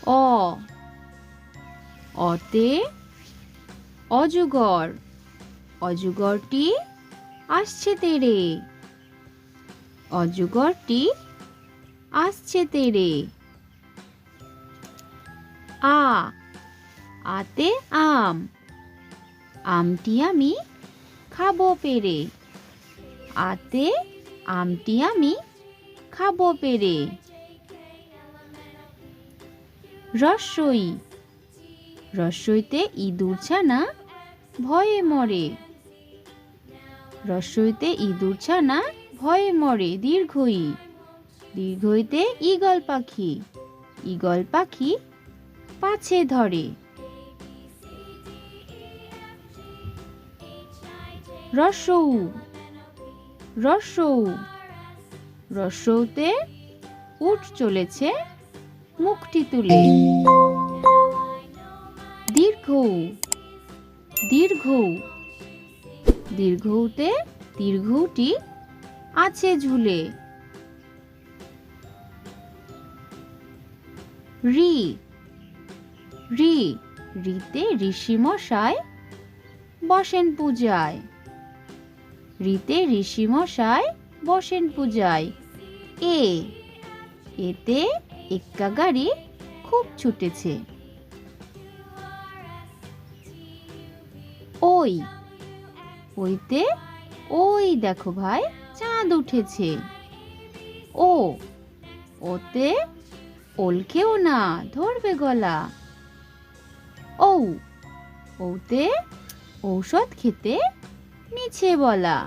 অ অতে অজগর, অজগরটি আসছে তেড়ে, অজগরটি আসছে তেড়ে। আ আতে আম, আমটি আমি খাবো পেড়ে, আতে আমটি আমি খাবো পেড়ে। রস্বই রস্বইতে ইঁদুর ছানা ভয়ে মরে, রস্বইতে ইঁদুর ছানা ভয়ে মরে। দীর্ঘই দীর্ঘইতে ঈগল পাখি, ঈগল পাখি পাছে ধরে। রস্যৌ রস্যৌ রস্যৌতে উট চলেছে মুখটি তুলে। দীর্ঘৌ দীর্ঘৌ দীর্ঘৌতে দীর্ঘৌটি আছে ঝুলে। রি রি রিতে ঋষি মশাই বসেন পূজায়, রিতে ঋষি মশাই বসেন পূজায়। এ এতে এক্কা গাড়ি খুব ছুটেছে। ওই ওইতে ওই দেখো ভাই চাঁদ উঠেছে। ও ওতে ওল খেও না ধরবে গলা। ঔ ওতে ঔষধ খেতে মিছে বলা।